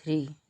3।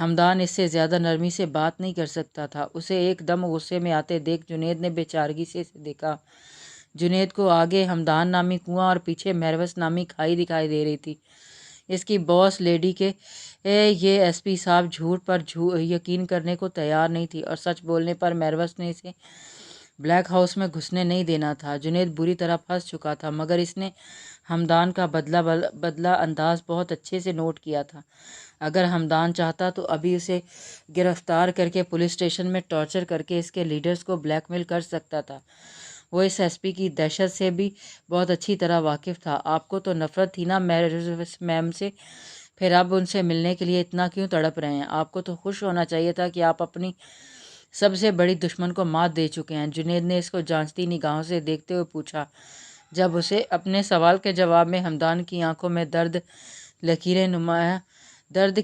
ہمدان اس سے زیادہ نرمی سے بات نہیں کر سکتا تھا۔ اسے ایک دم غصے میں آتے دیکھ جنید نے بے چارگی سے دیکھا۔ جنید کو آگے ہمدان نامی کنواں اور پیچھے مہروس نامی کھائی دکھائی دے رہی تھی۔ اس کی باس لیڈی کے یہ ایس پی صاحب جھوٹ پر یقین کرنے کو تیار نہیں تھی اور سچ بولنے پر مہروس نے اسے بلیک ہاؤس میں گھسنے نہیں دینا تھا۔ جنید بری طرح پھنس چکا تھا، مگر اس نے ہمدان کا بدلہ انداز بہت اچھے سے نوٹ کیا تھا۔ اگر ہمدان چاہتا تو ابھی اسے گرفتار کر کے پولیس اسٹیشن میں ٹارچر کر کے اس کے لیڈرز کو بلیک میل کر سکتا تھا۔ وہ اس ایس پی کی دہشت سے بھی بہت اچھی طرح واقف تھا۔ آپ کو تو نفرت تھی نا میم سے، پھر اب ان سے ملنے کے لیے اتنا کیوں تڑپ رہے ہیں؟ آپ کو تو خوش ہونا چاہیے تھا کہ آپ اپنی سب سے بڑی دشمن کو مات دے چکے ہیں۔ جنید نے اس کو جانچتی نگاہوں سے دیکھتے ہوئے پوچھا، جب اسے اپنے سوال کے جواب میں ہمدان کی آنکھوں میں درد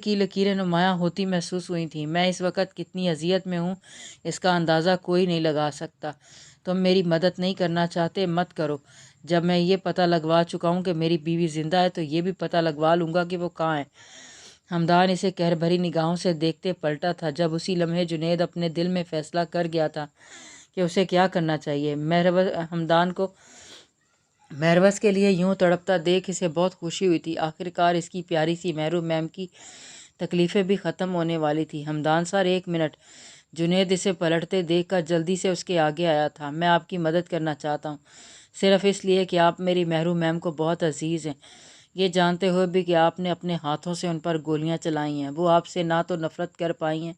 کی لکیریں نمایاں ہوتی محسوس ہوئی تھیں۔ میں اس وقت کتنی اذیت میں ہوں اس کا اندازہ کوئی نہیں لگا سکتا۔ تم میری مدد نہیں کرنا چاہتے، مت کرو۔ جب میں یہ پتہ لگوا چکا ہوں کہ میری بیوی زندہ ہے تو یہ بھی پتہ لگوا لوں گا کہ وہ کہاں ہے۔ ہمدان اسے قہر بھری نگاہوں سے دیکھتے پلٹا تھا۔ جب اسی لمحے جنید اپنے دل میں فیصلہ کر گیا تھا کہ اسے کیا کرنا چاہیے۔ ہمدان کو مہروس کے لیے یوں تڑپتا دیکھ اسے بہت خوشی ہوئی تھی۔ آخرکار اس کی پیاری سی مہرو میم کی تکلیفیں بھی ختم ہونے والی تھی۔ ہمدان سر، ایک منٹ۔ جنید اسے پلٹتے دیکھ کر جلدی سے اس کے آگے آیا تھا۔ میں آپ کی مدد کرنا چاہتا ہوں، صرف اس لیے کہ آپ میری مہرو میم کو بہت عزیز ہیں، یہ جانتے ہوئے بھی کہ آپ نے اپنے ہاتھوں سے ان پر گولیاں چلائی ہیں۔ وہ آپ سے نہ تو نفرت کر پائی ہیں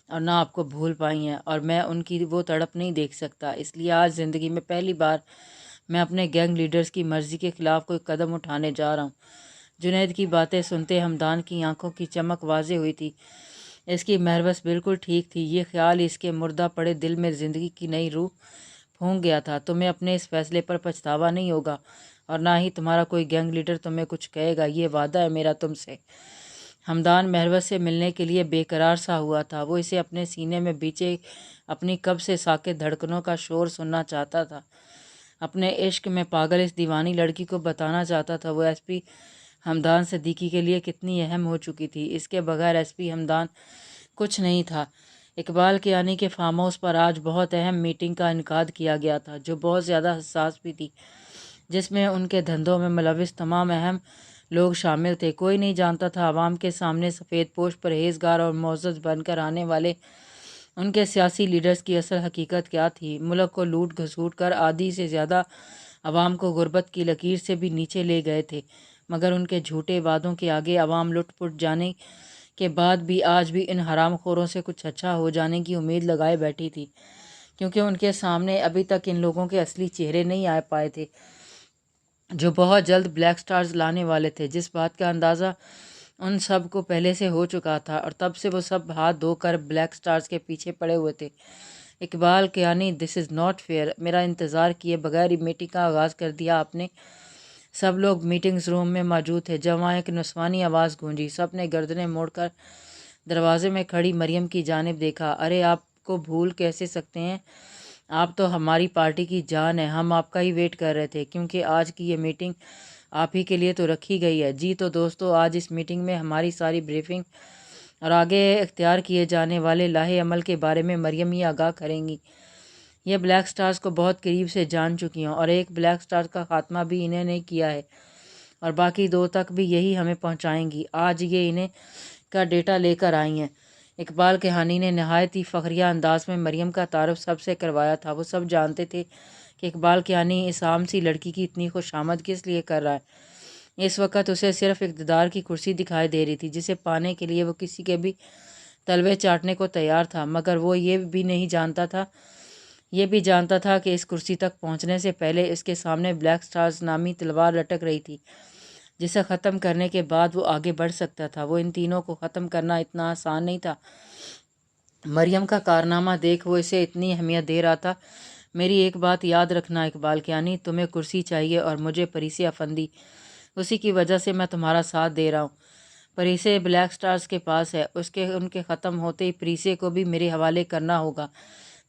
اور نہ آپ کو بھول پائی ہیں، اور میں ان کی وہ تڑپ نہیں دیکھ سکتا۔ اس لیے آج زندگی میں پہلی بار میں اپنے گینگ لیڈرز کی مرضی کے خلاف کوئی قدم اٹھانے جا رہا ہوں۔ جنید کی باتیں سنتے ہمدان کی آنکھوں کی چمک واضح ہوئی تھی۔ اس کی مہروس بالکل ٹھیک تھی۔ یہ خیال اس کے مردہ پڑے دل میں زندگی کی نئی روح پھونک گیا تھا۔ تمہیں اپنے اس فیصلے پر پچھتاوا نہیں ہوگا اور نہ ہی تمہارا کوئی گینگ لیڈر تمہیں کچھ کہے گا، یہ وعدہ ہے میرا تم سے۔ ہمدان مہروس سے ملنے کے لیے بے قرار سا ہوا تھا۔ وہ اسے اپنے سینے میں بیچے اپنی کب سے ساکت دھڑکنوں کا شور سننا چاہتا تھا، اپنے عشق میں پاگل اس دیوانی لڑکی کو بتانا چاہتا تھا وہ ایس پی ہمدان صدیقی کے لیے کتنی اہم ہو چکی تھی۔ اس کے بغیر ایس پی ہمدان کچھ نہیں تھا۔ اقبال کیانی کے فارم ہاؤس پر آج بہت اہم میٹنگ کا انعقاد کیا گیا تھا، جو بہت زیادہ حساس بھی تھی، جس میں ان کے دھندوں میں ملوث تمام اہم لوگ شامل تھے۔ کوئی نہیں جانتا تھا عوام کے سامنے سفید پوش پرہیزگار اور معزز بن کر آنے والے ان کے سیاسی لیڈرز کی اصل حقیقت کیا تھی۔ ملک کو لوٹ گھسوٹ کر آدھی سے زیادہ عوام کو غربت کی لکیر سے بھی نیچے لے گئے تھے، مگر ان کے جھوٹے وعدوں کے آگے عوام لٹ پٹ جانے کے بعد بھی آج بھی ان حرام خوروں سے کچھ اچھا ہو جانے کی امید لگائے بیٹھی تھی، کیونکہ ان کے سامنے ابھی تک ان لوگوں کے اصلی چہرے نہیں آ پائے تھے جو بہت جلد بلیک سٹارز لانے والے تھے، جس بات کا اندازہ ان سب کو پہلے سے ہو چکا تھا، اور تب سے وہ سب ہاتھ دھو کر بلیک سٹارز کے پیچھے پڑے ہوئے تھے۔ اقبال کیانی، دس از ناٹ فیئر۔ میرا انتظار کیے بغیر ہی میٹنگ کا آغاز کر دیا آپ نے۔ سب لوگ میٹنگز روم میں موجود تھے جب وہاں ایک نسوانی آواز گونجی۔ سب نے گردنیں موڑ کر دروازے میں کھڑی مریم کی جانب دیکھا۔ ارے آپ کو بھول کیسے سکتے ہیں، آپ تو ہماری پارٹی کی جان ہیں، ہم آپ کا ہی ویٹ کر رہے تھے، کیونکہ آج کی یہ میٹنگ آپ ہی کے لیے تو رکھی گئی ہے۔ جی تو دوستو، آج اس میٹنگ میں ہماری ساری بریفنگ اور آگے اختیار کیے جانے والے لاہے عمل کے بارے میں مریم ہی آگاہ کریں گی۔ یہ بلیک سٹارز کو بہت قریب سے جان چکی ہیں، اور ایک بلیک سٹار کا خاتمہ بھی انہیں نے کیا ہے، اور باقی دو تک بھی یہی ہمیں پہنچائیں گی۔ آج یہ انہیں کا ڈیٹا لے کر آئی ہیں۔ اقبال کیانی نے نہایت ہی فخریہ انداز میں مریم کا تعارف سب سے کروایا تھا۔ وہ سب جانتے تھے کہ اقبال کیانی اس عام سی لڑکی کی اتنی خوش آمد کس لیے کر رہا ہے۔ اس وقت اسے صرف اقتدار کی کرسی دکھائی دے رہی تھی، جسے پانے کے لیے وہ کسی کے بھی تلوے چاٹنے کو تیار تھا، مگر وہ یہ بھی جانتا تھا کہ اس کرسی تک پہنچنے سے پہلے اس کے سامنے بلیک سٹارز نامی تلوار لٹک رہی تھی، جسے ختم کرنے کے بعد وہ آگے بڑھ سکتا تھا۔ وہ ان تینوں کو ختم کرنا اتنا آسان نہیں تھا۔ مریم کا کارنامہ دیکھ وہ اسے اتنی اہمیت دے رہا تھا۔ میری ایک بات یاد رکھنا اقبال کیانی، تمہیں کرسی چاہیے اور مجھے پریسے افندی، اسی کی وجہ سے میں تمہارا ساتھ دے رہا ہوں۔ پریسے بلیک سٹارز کے پاس ہے، ان کے ختم ہوتے ہی پریسے کو بھی میرے حوالے کرنا ہوگا،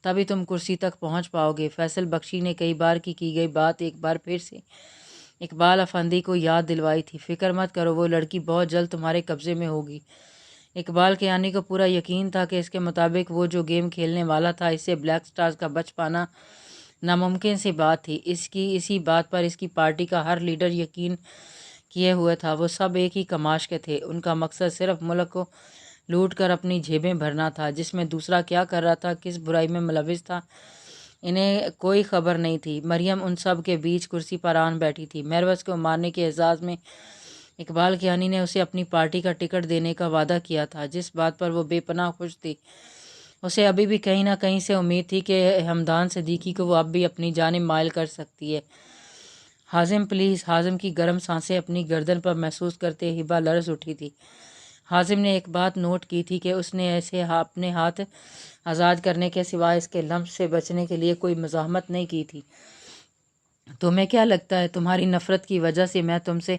تبھی تم کرسی تک پہنچ پاؤ گے۔ فیصل بخشی نے کئی بار کی گئی بات ایک بار پھر سے اقبال افندی کو یاد دلوائی تھی۔ فکر مت کرو، وہ لڑکی بہت جلد تمہارے قبضے میں ہوگی۔ اقبال کیانی کو پورا یقین تھا کہ اس کے مطابق وہ جو گیم کھیلنے والا تھا اس سے بلیک سٹارز کا بچ پانا ناممکن سی بات تھی۔ اسی بات پر اس کی پارٹی کا ہر لیڈر یقین کیے ہوئے تھا۔ وہ سب ایک ہی کماش کے تھے، ان کا مقصد صرف ملک کو لوٹ کر اپنی جیبیں بھرنا تھا۔ جس میں دوسرا کیا کر رہا تھا، کس برائی میں ملوث تھا، انہیں کوئی خبر نہیں تھی۔ مریم ان سب کے بیچ کرسی پر آن بیٹھی تھی۔ مہروز کو مارنے کے اعزاز میں اقبال کیانی نے اسے اپنی پارٹی کا ٹکٹ دینے کا وعدہ کیا تھا، جس بات پر وہ بے پناہ خوش تھی۔ اسے ابھی بھی کہیں نہ کہیں سے امید تھی کہ ہمدان صدیقی کو وہ اب بھی اپنی جانب مائل کر سکتی ہے۔ حازم پلیز، حازم کی گرم سانسیں اپنی گردن پر محسوس کرتے ہبا لرز اٹھی تھی۔ حازم نے ایک بات نوٹ کی تھی کہ اس نے ایسے اپنے ہاتھ آزاد کرنے کے سوائے اس کے لمس سے بچنے کے لیے کوئی مزاحمت نہیں کی تھی۔ تمہیں کیا لگتا ہے تمہاری نفرت کی وجہ سے میں تم سے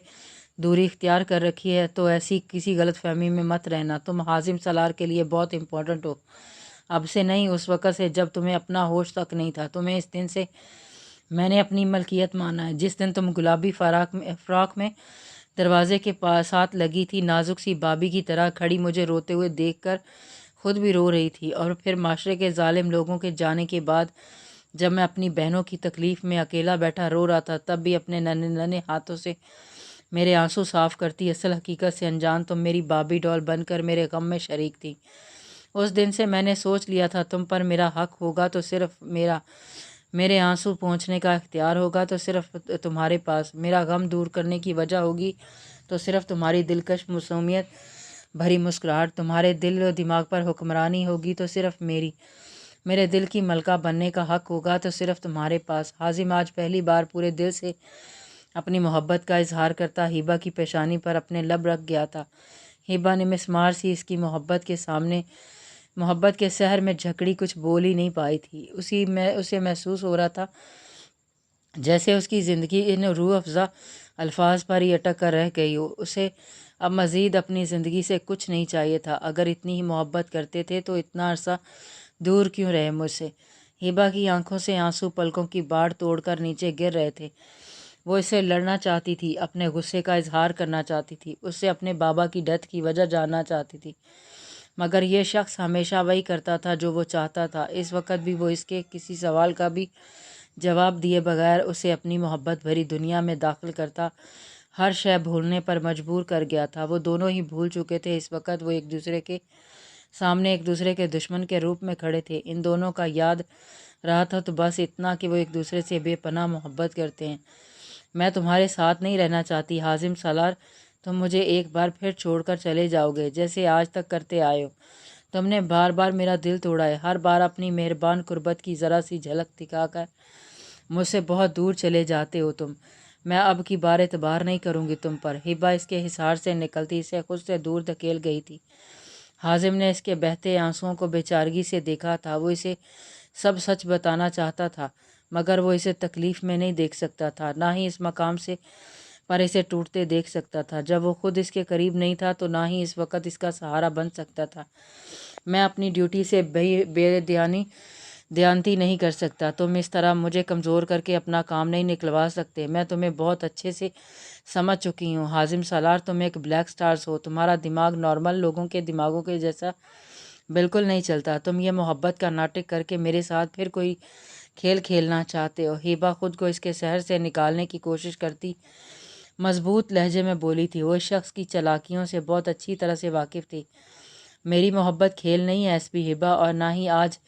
دوری اختیار کر رکھی ہے؟ تو ایسی کسی غلط فہمی میں مت رہنا۔ تم حازم سالار کے لیے بہت امپورٹنٹ ہو۔ اب سے نہیں، اس وقت سے جب تمہیں اپنا ہوش تک نہیں تھا۔ تمہیں اس دن سے میں نے اپنی ملکیت مانا ہے، جس دن تم گلابی فراق میں دروازے کے ساتھ لگی تھی، نازک سی بابی کی طرح کھڑی مجھے روتے ہوئے دیکھ کر خود بھی رو رہی تھی۔ اور پھر معاشرے کے ظالم لوگوں کے جانے کے بعد جب میں اپنی بہنوں کی تکلیف میں اکیلا بیٹھا رو رہا تھا، تب بھی اپنے ننھے ننھے ہاتھوں سے میرے آنسو صاف کرتی۔ اصل حقیقت سے انجان تم میری بابی ڈال بن کر میرے غم میں شریک تھی۔ اس دن سے میں نے سوچ لیا تھا تم پر میرا حق ہوگا تو صرف میرے آنسو پہنچنے کا اختیار ہوگا تو صرف تمہارے پاس، میرا غم دور کرنے کی وجہ ہوگی تو صرف تمہاری دلکش معصومیت بھری مسکراہٹ، تمہارے دل و دماغ پر حکمرانی ہوگی تو صرف میرے دل کی ملکہ بننے کا حق ہوگا تو صرف تمہارے پاس۔ حازم آج پہلی بار پورے دل سے اپنی محبت کا اظہار کرتا ہیبا کی پیشانی پر اپنے لب رکھ گیا تھا۔ ہیبا نے مسمار سی اس کی محبت کے سامنے محبت کے سحر میں جھکڑی کچھ بول ہی نہیں پائی تھی۔ اسے محسوس ہو رہا تھا جیسے اس کی زندگی ان روح افزا الفاظ پر ہی اٹک کر رہ گئی ہو۔ اسے اب مزید اپنی زندگی سے کچھ نہیں چاہیے تھا۔ اگر اتنی ہی محبت کرتے تھے تو اتنا عرصہ دور کیوں رہے مجھ سے؟ ہیبا کی آنکھوں سے آنسو پلکوں کی باڑ توڑ کر نیچے گر رہے تھے۔ وہ اس سے لڑنا چاہتی تھی، اپنے غصے کا اظہار کرنا چاہتی تھی، اس سے اپنے بابا کی ڈیتھ کی وجہ جاننا چاہتی تھی، مگر یہ شخص ہمیشہ وہی کرتا تھا جو وہ چاہتا تھا۔ اس وقت بھی وہ اس کے کسی سوال کا بھی جواب دیے بغیر اسے اپنی محبت بھری دنیا میں داخل کرتا ہر شے بھولنے پر مجبور کر گیا تھا۔ وہ دونوں ہی بھول چکے تھے اس وقت وہ ایک دوسرے کے سامنے ایک دوسرے کے دشمن کے روپ میں کھڑے تھے۔ ان دونوں کا یاد رہا تھا تو بس اتنا کہ وہ ایک دوسرے سے بے پناہ محبت کرتے ہیں۔ میں تمہارے ساتھ نہیں رہنا چاہتی حازم سالار، تم مجھے ایک بار پھر چھوڑ کر چلے جاؤ گے جیسے آج تک کرتے آئے ہو۔ تم نے بار بار میرا دل توڑا ہے، ہر بار اپنی مہربان قربت کی ذرا سی جھلک دکھا کر مجھ سے بہت دور چلے جاتے ہو تم۔ میں اب کی بار اعتبار نہیں کروں گی تم پر۔ ہبا اس کے حصار سے نکلتی اسے خود سے دور دھکیل گئی تھی۔ حازم نے اس کے بہتے آنسوؤں کو بے چارگی سے دیکھا تھا۔ وہ اسے سب سچ بتانا چاہتا تھا مگر وہ اسے تکلیف میں نہیں دیکھ سکتا تھا، نہ ہی اس مقام سے پر اسے ٹوٹتے دیکھ سکتا تھا۔ جب وہ خود اس کے قریب نہیں تھا تو نہ ہی اس وقت اس کا سہارا بن سکتا تھا۔ میں اپنی ڈیوٹی سے بے دیانتی نہیں کر سکتا۔ تم اس طرح مجھے کمزور کر کے اپنا کام نہیں نکلوا سکتے۔ میں تمہیں بہت اچھے سے سمجھ چکی ہوں حازم سالار، تم ایک بلیک سٹارز ہو، تمہارا دماغ نارمل لوگوں کے دماغوں کے جیسا بالکل نہیں چلتا۔ تم یہ محبت کا ناٹک کر کے میرے ساتھ پھر کوئی کھیل کھیلنا چاہتے ہو۔ ہیبا خود کو اس کے سحر سے نکالنے کی کوشش کرتی مضبوط لہجے میں بولی تھی۔ وہ اس شخص کی چالاکیوں سے بہت اچھی طرح سے واقف تھی۔ میری محبت کھیل نہیں ہے ایس پی ہیبا، اور نہ ہی آج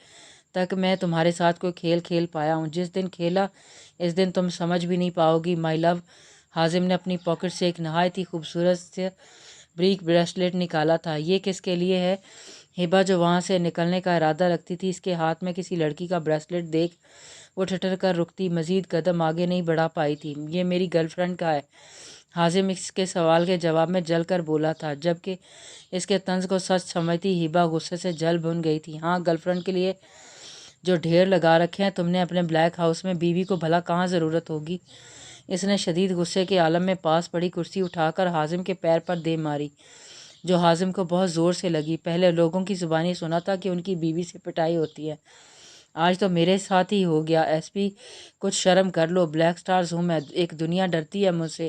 تک میں تمہارے ساتھ کوئی کھیل کھیل پایا ہوں۔ جس دن کھیلا اس دن تم سمجھ بھی نہیں پاؤ گی مائی لو۔ حازم نے اپنی پاکٹ سے ایک نہایت ہی خوبصورت سے بریک بریسلیٹ نکالا تھا۔ یہ کس کے لیے ہے؟ ہیبا جو وہاں سے نکلنے کا ارادہ رکھتی تھی، اس کے ہاتھ میں کسی لڑکی کا بریسلیٹ دیکھ وہ ٹھٹر کر رکتی، مزید قدم آگے نہیں بڑھا پائی تھی۔ یہ میری گرل فرینڈ کا ہے، حازم اس کے سوال کے جواب میں جل کر بولا تھا، جبکہ اس کے طنز کو سچ سمجھتی ہیبا غصے سے جل بھن گئی تھی۔ ہاں، گرل فرینڈ کے لیے جو ڈھیر لگا رکھے ہیں تم نے اپنے بلیک ہاؤس میں، بیوی کو بھلا کہاں ضرورت ہوگی؟ اس نے شدید غصے کے عالم میں پاس پڑی کرسی اٹھا کر حازم کے پیر پر دے ماری، جو حازم کو بہت زور سے لگی۔ پہلے لوگوں کی زبانی سنا تھا کہ ان کی بیوی سے پٹائی ہوتی ہے، آج تو میرے ساتھ ہی ہو گیا۔ ایس پی کچھ شرم کر لو، بلیک سٹارز ہوں میں، ایک دنیا ڈرتی ہے مجھ سے۔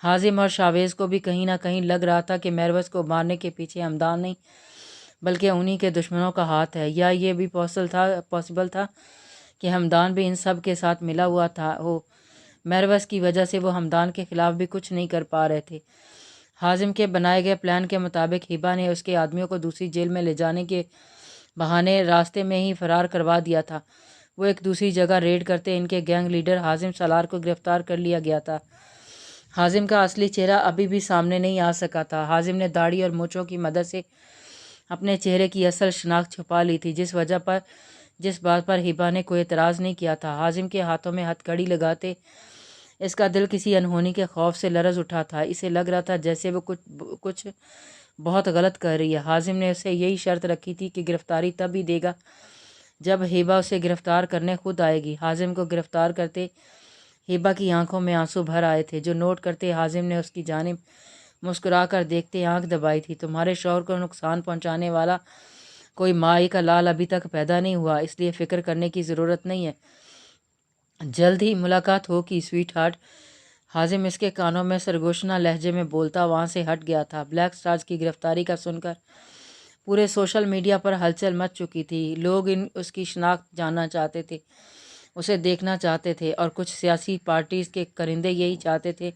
حازم اور شاویز کو بھی کہیں نہ کہیں لگ رہا تھا کہ مہروز کو مارنے کے پیچھے ہمدان نہیں بلکہ انہی کے دشمنوں کا ہاتھ ہے، یا یہ بھی پاسبل تھا کہ ہمدان بھی ان سب کے ساتھ ملا ہوا ہو۔ مہروز کی وجہ سے وہ ہمدان کے خلاف بھی کچھ نہیں کر پا رہے تھے۔ حازم کے بنائے گئے پلان کے مطابق ہبا نے اس کے آدمیوں کو دوسری جیل میں لے جانے کے بہانے راستے میں ہی فرار کروا دیا تھا۔ وہ ایک دوسری جگہ ریڈ کرتے ان کے گینگ لیڈر حازم سالار کو گرفتار کر لیا گیا تھا۔ حازم کا اصلی چہرہ ابھی بھی سامنے نہیں آ سکا تھا۔ حازم نے داڑھی اور مونچھوں کی مدد سے اپنے چہرے کی اصل شناخت چھپا لی تھی، جس بات پر ہبا نے کوئی اعتراض نہیں کیا تھا۔ حازم کے ہاتھوں میں ہتھ کڑی لگاتے اس کا دل کسی انہونی کے خوف سے لرز اٹھا تھا۔ اسے لگ رہا تھا جیسے وہ کچھ بہت غلط کر رہی ہے۔ حازم نے اسے یہی شرط رکھی تھی کہ گرفتاری تب ہی دے گا جب ہبا اسے گرفتار کرنے خود آئے گی۔ حازم کو گرفتار کرتے ہبا کی آنکھوں میں آنسو بھر آئے تھے، جو نوٹ کرتے حازم نے اس کی جانب مسکرا کر دیکھتے آنکھ دبائی تھی۔ تمہارے شوہر کو نقصان پہنچانے والا کوئی مائی کا لال ابھی تک پیدا نہیں ہوا، اس لیے فکر کرنے کی ضرورت نہیں ہے، جلد ہی ملاقات ہوگی سویٹ ہارٹ۔ حازم اس کے کانوں میں سرگوشانہ لہجے میں بولتا وہاں سے ہٹ گیا تھا۔ بلیک سٹارز کی گرفتاری کا سن کر پورے سوشل میڈیا پر ہلچل مچ چکی تھی۔ لوگ اس کی شناخت جاننا چاہتے تھے، اسے دیکھنا چاہتے تھے، اور کچھ سیاسی پارٹیز کے کرندے یہی چاہتے تھے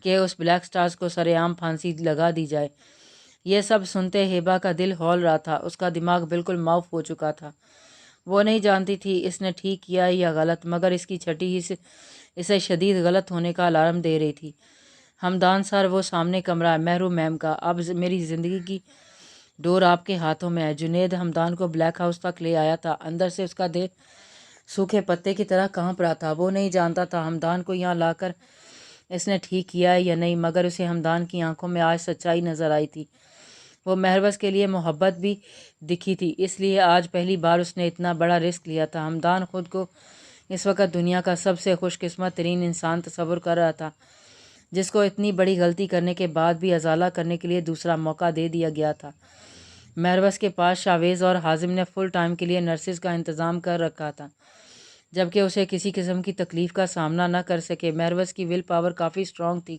کہ اس بلیک سٹارز کو سرے عام پھانسی لگا دی جائے۔ یہ سب سنتے ہبا کا دل ہول رہا تھا، اس کا دماغ بالکل معاف ہو چکا تھا۔ وہ نہیں جانتی تھی اس نے ٹھیک کیا یا غلط، مگر اس کی چھٹی ہی اسے شدید غلط ہونے کا الارم دے رہی تھی۔ ہمدان سر، وہ سامنے کمرہ ہے مہرو میم کا، اب میری زندگی کی ڈور آپ کے ہاتھوں میں ہے۔ جنید ہمدان کو بلیک ہاؤس تک لے آیا تھا، اندر سے اس کا دل سوکھے پتے کی طرح کانپ رہا تھا۔ وہ نہیں جانتا تھا ہمدان کو یہاں لا کر اس نے ٹھیک کیا ہے یا نہیں، مگر اسے ہمدان کی آنکھوں میں آج سچائی نظر آئی تھی۔ وہ مہروز کے لیے محبت بھی دکھی تھی، اس لیے آج پہلی بار اس نے اتنا بڑا رسک لیا تھا۔ ہمدان خود کو اس وقت دنیا کا سب سے خوش قسمت ترین انسان تصور کر رہا تھا، جس کو اتنی بڑی غلطی کرنے کے بعد بھی ازالہ کرنے کے لیے دوسرا موقع دے دیا گیا تھا۔ مہروز کے پاس شاویز اور حازم نے فل ٹائم کے لیے نرسز کا انتظام کر رکھا تھا، جبکہ اسے کسی قسم کی تکلیف کا سامنا نہ کر سکے۔ مہروز کی ول پاور کافی سٹرونگ تھی،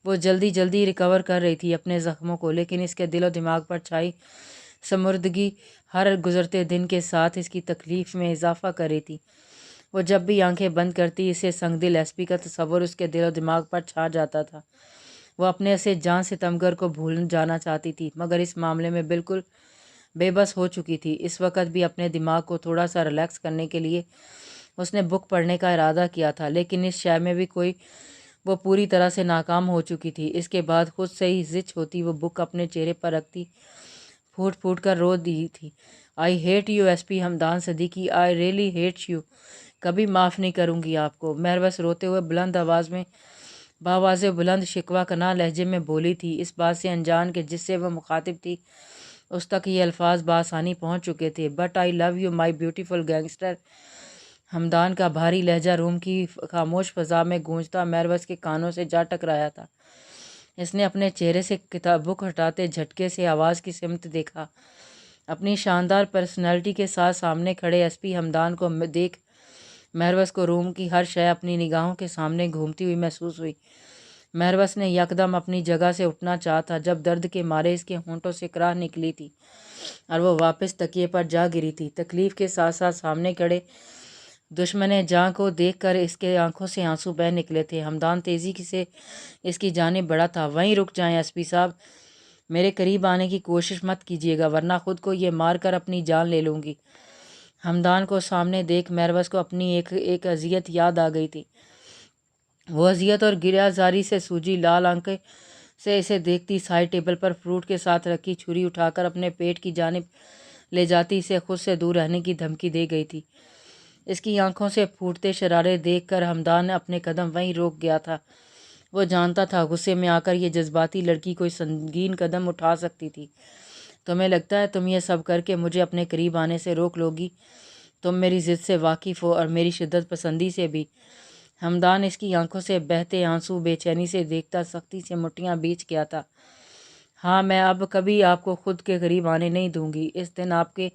وہ جلدی ریکور کر رہی تھی اپنے زخموں کو، لیکن اس کے دل و دماغ پر چھائی سمردگی ہر گزرتے دن کے ساتھ اس کی تکلیف میں اضافہ کر رہی تھی۔ وہ جب بھی آنکھیں بند کرتی، اسے سنگ دل ایس پی کا تصور اس کے دل و دماغ پر چھا جاتا تھا۔ وہ اپنے اسے جان ستمگر کو بھول جانا چاہتی تھی، مگر اس معاملے میں بالکل بے بس ہو چکی تھی۔ اس وقت بھی اپنے دماغ کو تھوڑا سا ریلیکس کرنے کے لیے اس نے بک پڑھنے کا ارادہ کیا تھا، لیکن اس شے میں بھی وہ پوری طرح سے ناکام ہو چکی تھی۔ اس کے بعد خود سے ہی زچ ہوتی وہ بک اپنے چہرے پر رکھتی، پھوٹ پھوٹ کر رو دی تھی۔ I hate you S P Hamdan Siddiqui, I really hate you, کبھی معاف نہیں کروں گی آپ کو۔ مہروز روتے ہوئے بلند آواز میں باواضح بلند شکوہ کناں لہجے میں بولی تھی، اس بات سے انجان کہ جس سے وہ مخاطب تھی اس تک یہ الفاظ بآسانی پہنچ چکے تھے۔ But I love you my beautiful gangster. Hamdan کا بھاری لہجہ روم کی خاموش فضا میں گونجتا مہروز کے کانوں سے جا ٹکرایا تھا۔ اس نے اپنے چہرے سے بک ہٹاتے جھٹکے سے آواز کی سمت دیکھا۔ اپنی شاندار پرسنالٹی کے ساتھ سامنے کھڑے ایس پی ہمدان کو دیکھ مہروز کو روم کی ہر شے اپنی نگاہوں کے سامنے گھومتی ہوئی محسوس ہوئی۔ مہروز نے یکدم اپنی جگہ سے اٹھنا چاہا تھا جب درد کے مارے اس کے ہونٹوں سے کراہ نکلی تھی اور وہ واپس تکیے پر جا گری تھی۔ تکلیف کے ساتھ ساتھ سامنے کھڑے دشمن جاں کو دیکھ کر اس کے آنکھوں سے آنسو بہہ نکلے تھے۔ ہمدان تیزی سے اس کی جانب بڑھا تھا۔ وہیں رک جائیں ایس پی صاحب، میرے قریب آنے کی کوشش مت کیجیے گا ورنہ خود کو یہ مار کر اپنی جان لے لوں گی۔ ہمدان کو سامنے دیکھ مہروز کو اپنی ایک اذیت یاد آ گئی تھی۔ وہ اذیت اور گریہ زاری سے سوجی لال آنکھیں سے اسے دیکھتی سائڈ ٹیبل پر فروٹ کے ساتھ رکھی چھری اٹھا کر اپنے پیٹ کی جانب لے جاتی اسے خود سے دور رہنے کی دھمکی دے گئی تھی۔ اس کی آنکھوں سے پھوٹتے شرارے دیکھ کر ہمدان اپنے قدم وہیں روک گیا تھا۔ وہ جانتا تھا غصے میں آ کر یہ جذباتی لڑکی کوئی سنگین قدم اٹھا سکتی تھی۔ تمہیں لگتا ہے تم یہ سب کر کے مجھے اپنے قریب آنے سے روک لو گی؟ تم میری ضد سے واقف ہو اور میری شدت پسندی سے بھی۔ ہمدان اس کی آنکھوں سے بہتے آنسو بے چینی سے دیکھتا سختی سے مٹھیاں بیچ گیا تھا۔ ہاں، میں اب کبھی آپ کو خود کے قریب آنے نہیں دوں گی۔ اس دن آپ کے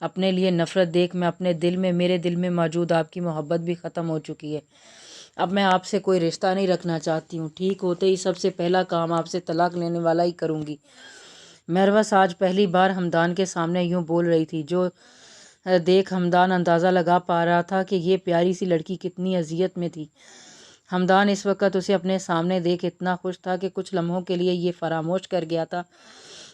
اپنے لیے نفرت دیکھ میں اپنے دل میں میرے دل میں موجود آپ کی محبت بھی ختم ہو چکی ہے۔ اب میں آپ سے کوئی رشتہ نہیں رکھنا چاہتی ہوں، ٹھیک ہوتے ہی سب سے پہلا کام آپ سے طلاق لینے والا ہی کروں گی۔ مہروش آج پہلی بار ہمدان کے سامنے یوں بول رہی تھی، جو دیکھ ہمدان اندازہ لگا پا رہا تھا کہ یہ پیاری سی لڑکی کتنی اذیت میں تھی۔ ہمدان اس وقت اسے اپنے سامنے دیکھ اتنا خوش تھا کہ کچھ لمحوں کے لیے یہ فراموش کر گیا تھا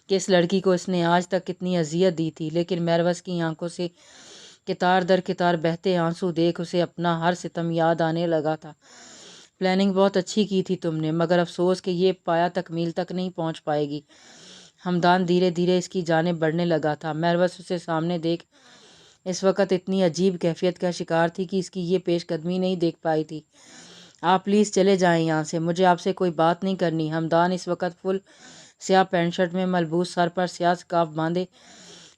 کہ اس لڑکی کو اس نے آج تک کتنی اذیت دی تھی، لیکن مہروش کی آنکھوں سے قطار در قطار بہتے آنسو دیکھ اسے اپنا ہر ستم یاد آنے لگا تھا۔ پلاننگ بہت اچھی کی تھی تم نے، مگر افسوس کہ یہ پایا تکمیل تک نہیں پہنچ پائے گی۔ ہمدان دھیرے دھیرے اس کی جانب بڑھنے لگا تھا۔ مہروش اسے سامنے دیکھ اس وقت اتنی عجیب کیفیت کا شکار تھی کہ اس کی یہ پیش قدمی نہیں دیکھ پائی تھی۔ آپ پلیز چلے جائیں یہاں سے، مجھے آپ سے کوئی بات نہیں کرنی۔ ہمدان اس وقت فل سیاہ پینٹ شرٹ میں ملبوس، سر پر سیاہ سکارف باندھے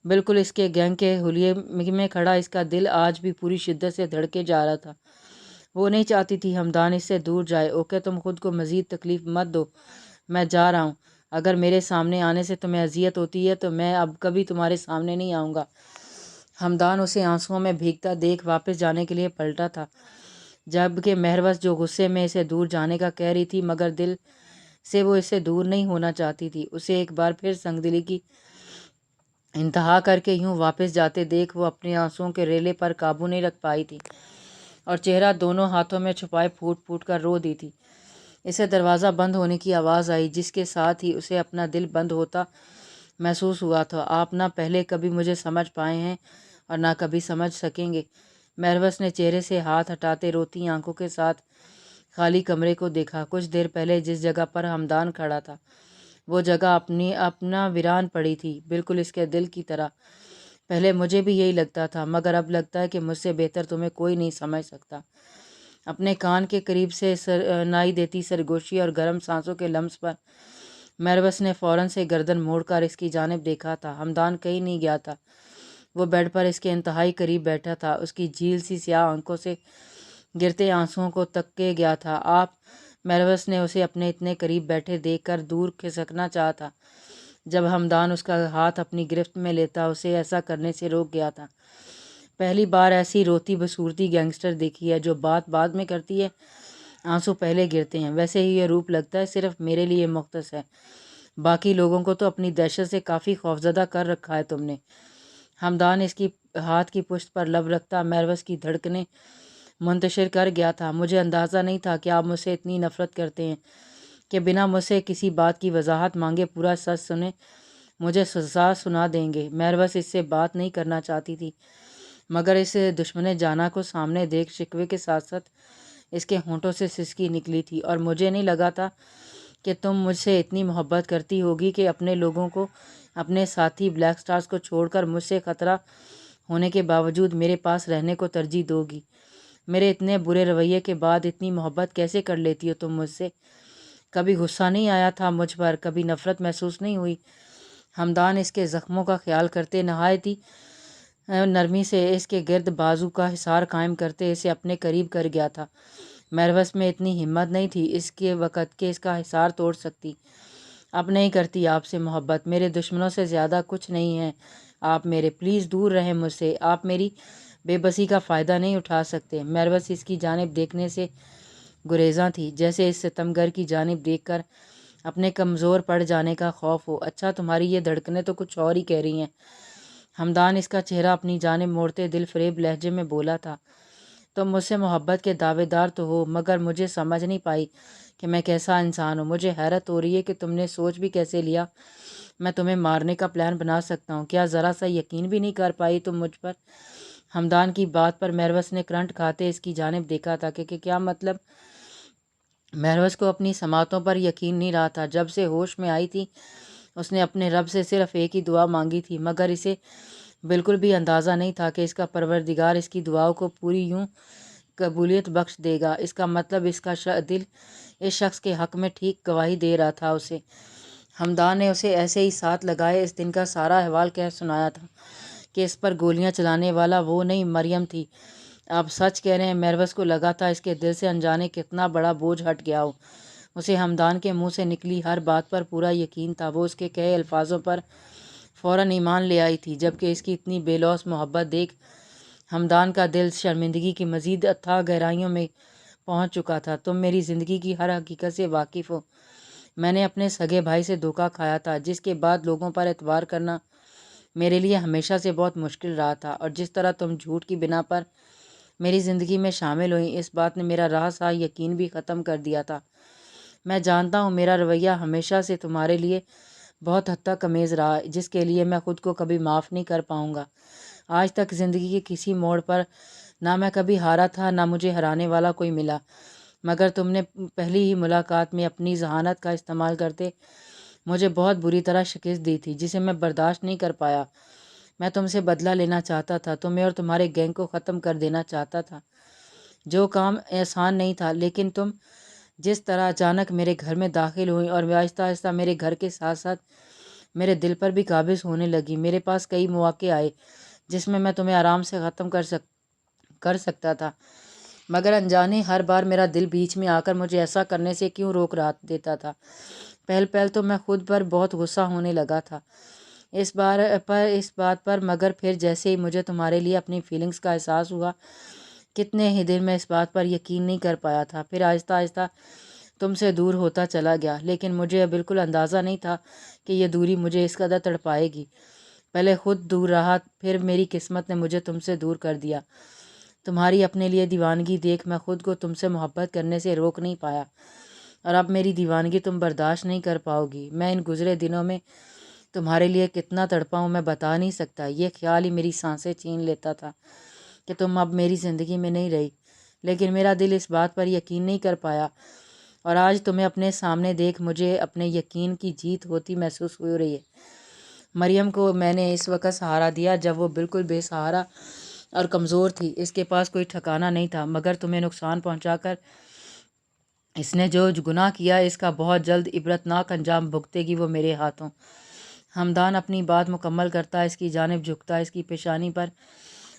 بالکل اس کے گینگ کے حلیے میں کھڑا، اس کا دل آج بھی پوری شدت سے دھڑکے جا رہا تھا۔ وہ نہیں چاہتی تھی ہمدان اس سے دور جائے۔ اوکے، تم خود کو مزید تکلیف مت دو، میں جا رہا ہوں۔ اگر میرے سامنے آنے سے تمہیں اذیت ہوتی ہے تو میں اب کبھی تمہارے سامنے نہیں آؤں گا۔ ہمدان اسے آنسوؤں میں بھیگتا دیکھ واپس جانے کے لیے پلٹا تھا، جبکہ مہروش جو غصے میں اسے دور جانے کا کہہ رہی تھی، مگر دل سے وہ اس سے دور نہیں ہونا چاہتی تھی۔ اسے ایک بار پھر سنگ دلی کی انتہا کر کے یوں واپس جاتے دیکھ وہ اپنے آنسوؤں کے ریلے پر قابو نہیں رکھ پائی تھی اور چہرہ دونوں ہاتھوں میں چھپائے پھوٹ پھوٹ کر رو دی تھی۔ اسے دروازہ بند ہونے کی آواز آئی، جس کے ساتھ ہی اسے اپنا دل بند ہوتا محسوس ہوا تھا۔ آپ نہ پہلے کبھی مجھے سمجھ پائے ہیں اور نہ کبھی سمجھ سکیں گے۔ مہروش نے چہرے سے ہاتھ ہٹاتے روتی آنکھوں کے ساتھ خالی کمرے کو دیکھا۔ کچھ دیر پہلے جس جگہ پر ہمدان کھڑا تھا وہ جگہ اپنا ویران پڑی تھی، بالکل اس کے دل کی طرح۔ پہلے مجھے بھی یہی لگتا تھا، مگر اب لگتا ہے کہ مجھ سے بہتر تمہیں کوئی نہیں سمجھ سکتا۔ اپنے کان کے قریب سے سنائی دیتی سرگوشی اور گرم سانسوں کے لمس پر مہروش نے فوراً سے گردن موڑ کر اس کی جانب دیکھا تھا۔ ہمدان کہیں نہیں گیا تھا، وہ بیڈ پر اس کے انتہائی قریب بیٹھا تھا، اس کی جھیل سی سیاہ آنکھوں سے گرتے آنسوؤں کو تکے گیا تھا۔ آپ مہروش نے اسے اپنے اتنے قریب بیٹھے دیکھ کر دور کھسکنا چاہا تھا، جب ہمدان اس کا ہاتھ اپنی گرفت میں لیتا اسے ایسا کرنے سے روک گیا تھا۔ پہلی بار ایسی روتی بصورتی گینگسٹر دیکھی ہے جو بات بعد میں کرتی ہے، آنسو پہلے گرتے ہیں۔ ویسے ہی یہ روپ لگتا ہے صرف میرے لیے مختص ہے، باقی لوگوں کو تو اپنی دہشت سے کافی خوفزدہ کر رکھا ہے تم نے۔ ہمدان اس کی ہاتھ کی پشت پر لب رکھتا مہروش کی دھڑکنیں منتشر کر گیا تھا۔ مجھے اندازہ نہیں تھا کہ آپ مجھ سے اتنی نفرت کرتے ہیں کہ بنا مجھ سے کسی بات کی وضاحت مانگے پورا سچ سنے مجھے سزا سنا دیں گے۔ مہروش اس سے بات نہیں کرنا چاہتی تھی، مگر اس دشمن جاناں کو سامنے دیکھ شکوے کے ساتھ ساتھ اس کے ہونٹوں سے سسکی نکلی تھی۔ اور مجھے نہیں لگا تھا کہ تم مجھ سے اتنی محبت کرتی ہوگی کہ اپنے لوگوں کو، اپنے ساتھی بلیک سٹارز کو چھوڑ کر مجھ سے خطرہ ہونے کے باوجود میرے پاس رہنے کو ترجیح دو گی۔ میرے اتنے برے رویے کے بعد اتنی محبت کیسے کر لیتی ہو تم مجھ سے؟ کبھی غصہ نہیں آیا تھا مجھ پر؟ کبھی نفرت محسوس نہیں ہوئی؟ ہمدان اس کے زخموں کا خیال کرتے نہایت نرمی سے اس کے گرد بازو کا حصار قائم کرتے اسے اپنے قریب کر گیا تھا۔ مہروش میں اتنی ہمت نہیں تھی اس کے وقت کہ اس کا حصار توڑ سکتی۔ اب نہیں کرتی آپ سے محبت، میرے دشمنوں سے زیادہ کچھ نہیں ہیں آپ میرے، پلیز دور رہیں مجھ سے، آپ میری بے بسی کا فائدہ نہیں اٹھا سکتے۔ مہروش اس کی جانب دیکھنے سے گریزاں تھی، جیسے اس ستمگر کی جانب دیکھ کر اپنے کمزور پڑ جانے کا خوف ہو۔ اچھا، تمہاری یہ دھڑکنیں تو کچھ اور ہی کہہ رہی ہیں۔ ہمدان اس کا چہرہ اپنی جانب موڑتے دل فریب لہجے میں بولا تھا۔ تم مجھ سے محبت کے دعوے دار تو ہو، مگر مجھے سمجھ نہیں پائی کہ میں کیسا انسان ہوں۔ مجھے حیرت ہو رہی ہے کہ تم نے سوچ بھی کیسے لیا میں تمہیں مارنے کا پلان بنا سکتا ہوں۔ کیا ذرا سا یقین بھی نہیں کر پائی تم مجھ پر؟ ہمدان کی بات پر مہروش نے کرنٹ کھاتے اس کی جانب دیکھا تھا کہ کیا مطلب؟ مہروش کو اپنی سماعتوں پر یقین نہیں رہا تھا۔ جب سے ہوش میں آئی تھی اس نے اپنے رب سے صرف ایک ہی دعا مانگی تھی، مگر اسے بالکل بھی اندازہ نہیں تھا کہ اس کا پروردگار اس کی دعاؤں کو پوری یوں قبولیت بخش دے گا۔ اس کا مطلب اس کا دل اس شخص کے حق میں ٹھیک گواہی دے رہا تھا۔ ہمدان نے اسے ایسے ہی ساتھ لگائے اس دن کا سارا احوال کہہ سنایا تھا کہ اس پر گولیاں چلانے والا وہ نہیں مریم تھی۔ آپ سچ کہہ رہے ہیں؟ مہروش کو لگا تھا اس کے دل سے انجانے کتنا بڑا بوجھ ہٹ گیا ہو۔ اسے ہمدان کے منہ سے نکلی ہر بات پر پورا یقین تھا۔ وہ اس کے کہے الفاظوں پر فوراً ایمان لے آئی تھی، جبکہ اس کی اتنی بے لوث محبت دیکھ ہمدان کا دل شرمندگی کی مزید اتھاہ گہرائیوں میں پہنچ چکا تھا۔ تم میری زندگی کی ہر حقیقت سے واقف ہو۔ میں نے اپنے سگے بھائی سے دھوکہ کھایا تھا، جس کے بعد لوگوں پر اعتبار کرنا میرے لیے ہمیشہ سے بہت مشکل رہا تھا، اور جس طرح تم جھوٹ کی بنا پر میری زندگی میں شامل ہوئیں، اس بات نے میرا رہا سا یقین بھی ختم کر دیا تھا۔ میں جانتا ہوں میرا رویہ ہمیشہ سے تمہارے لیے بہت حد تک امیز رہا، جس کے لیے میں خود کو کبھی معاف نہیں کر پاؤں گا۔ آج تک زندگی کے کسی موڑ پر نہ میں کبھی ہارا تھا، نہ مجھے ہرانے والا کوئی ملا، مگر تم نے پہلی ہی ملاقات میں اپنی ذہانت کا استعمال کرتے مجھے بہت بری طرح شکست دی تھی، جسے میں برداشت نہیں کر پایا۔ میں تم سے بدلہ لینا چاہتا تھا، تمہیں اور تمہارے گینگ کو ختم کر دینا چاہتا تھا، جو کام آسان نہیں تھا، لیکن تم جس طرح اچانک میرے گھر میں داخل ہوئی اور آہستہ آہستہ میرے گھر کے ساتھ ساتھ میرے دل پر بھی قابض ہونے لگی۔ میرے پاس کئی مواقع آئے جس میں تمہیں آرام سے ختم کر سکتا تھا، مگر انجانے ہر بار میرا دل بیچ میں آ کر مجھے ایسا کرنے سے کیوں روک دیتا تھا۔ پہل تو میں خود پر بہت غصہ ہونے لگا تھا اس بات پر، مگر پھر جیسے ہی مجھے تمہارے لیے اپنی فیلنگز کا احساس ہوا، کتنے ہی دن میں اس بات پر یقین نہیں کر پایا تھا۔ پھر آہستہ آہستہ تم سے دور ہوتا چلا گیا، لیکن مجھے بالکل اندازہ نہیں تھا کہ یہ دوری مجھے اس قدر تڑپائے گی۔ پہلے خود دور رہا، پھر میری قسمت نے مجھے تم سے دور کر دیا۔ تمہاری اپنے لیے دیوانگی دیکھ میں خود کو تم سے محبت کرنے سے روک نہیں پایا، اور اب میری دیوانگی تم برداشت نہیں کر پاؤ گی۔ میں ان گزرے دنوں میں تمہارے لیے کتنا تڑپا ہوں میں بتا نہیں سکتا۔ یہ خیال ہی میری سانسیں چھین لیتا تھا کہ تم اب میری زندگی میں نہیں رہی، لیکن میرا دل اس بات پر یقین نہیں کر پایا، اور آج تمہیں اپنے سامنے دیکھ مجھے اپنے یقین کی جیت ہوتی محسوس ہو رہی ہے۔ مریم کو میں نے اس وقت سہارا دیا جب وہ بالکل بے سہارا اور کمزور تھی، اس کے پاس کوئی ٹھکانہ نہیں تھا، مگر تمہیں نقصان پہنچا کر اس نے جو گناہ کیا اس کا بہت جلد عبرتناک انجام بھگتے گی وہ میرے ہاتھوں۔ ہمدان اپنی بات مکمل کرتا اس کی جانب جھکتا، اس کی پیشانی پر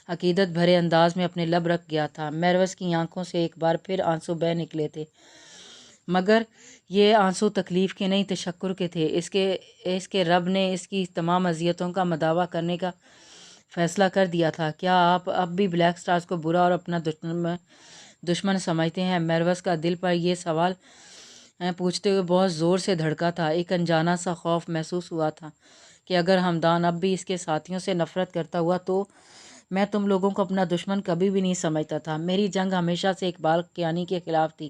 عقیدت بھرے انداز میں اپنے لب رکھ گیا تھا۔ مہروز کی آنکھوں سے ایک بار پھر آنسو بہہ نکلے تھے، مگر یہ آنسو تکلیف کے نہیں تشکر کے تھے۔ اس کے رب نے اس کی تمام اذیتوں کا مداوع کرنے کا فیصلہ کر دیا تھا۔ کیا آپ اب بھی بلیک سٹارز کو برا اور اپنا دشمن سمجھتے ہیں؟ مہروز کا دل پر یہ سوال پوچھتے ہوئے بہت زور سے دھڑکا تھا۔ ایک انجانا سا خوف محسوس ہوا تھا کہ اگر ہمدان اب بھی اس کے ساتھیوں سے نفرت کرتا ہوا تو میں تم لوگوں کو اپنا دشمن کبھی بھی نہیں سمجھتا تھا۔ میری جنگ ہمیشہ سے اقبال کیانی کے خلاف تھی۔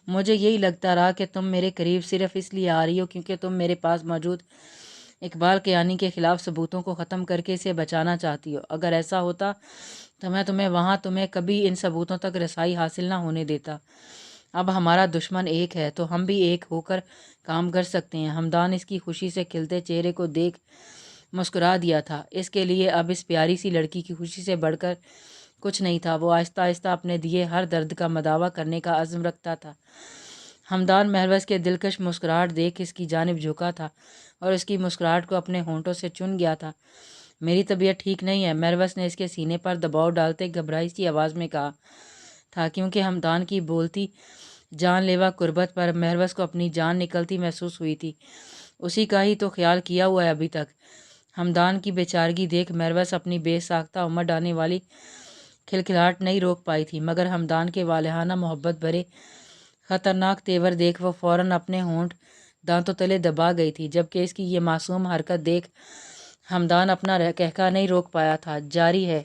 مجھے یہی لگتا رہا کہ تم میرے قریب صرف اس لیے آ رہی ہو کیونکہ تم میرے پاس موجود اقبال کیانی کے خلاف ثبوتوں کو ختم کر کے اسے بچانا چاہتی ہو۔ اگر ایسا ہوتا تو میں تمہیں کبھی ان ثبوتوں تک رسائی حاصل نہ ہونے دیتا۔ اب ہمارا دشمن ایک ہے تو ہم بھی ایک ہو کر کام کر سکتے ہیں۔ ہمدان اس کی خوشی سے کھلتے چہرے کو دیکھ مسکرا دیا تھا۔ اس کے لیے اب اس پیاری سی لڑکی کی خوشی سے بڑھ کر کچھ نہیں تھا۔ وہ آہستہ آہستہ اپنے دیے ہر درد کا مداوع کرنے کا عزم رکھتا تھا۔ ہمدان مہروز کے دلکش مسکراہٹ دیکھ اس کی جانب جھکا تھا اور اس کی مسکراہٹ کو اپنے ہونٹوں سے چن گیا تھا۔ میری طبیعت ٹھیک نہیں ہے، مہروز نے اس کے سینے پر دباؤ ڈالتے گھبرائی سی آواز میں کہا تھا، کیونکہ ہمدان کی بولتی جان لیوا قربت پر مہروز کو اپنی جان نکلتی محسوس ہوئی تھی۔ اسی کا ہی تو خیال کیا ہوا ہے ابھی تک۔ ہمدان کی بے چارگی دیکھ مہروز اپنی بے ساختہ امڑ آنے والی کھلکھلاہٹ نہیں روک پائی تھی، مگر ہمدان کے والہانہ محبت بھرے خطرناک تیور دیکھ وہ فوراً اپنے ہونٹ دانتوں تلے دبا گئی تھی، جبکہ اس کی یہ معصوم حرکت دیکھ ہمدان اپنا قہقہ نہیں روک پایا تھا۔ جاری ہے۔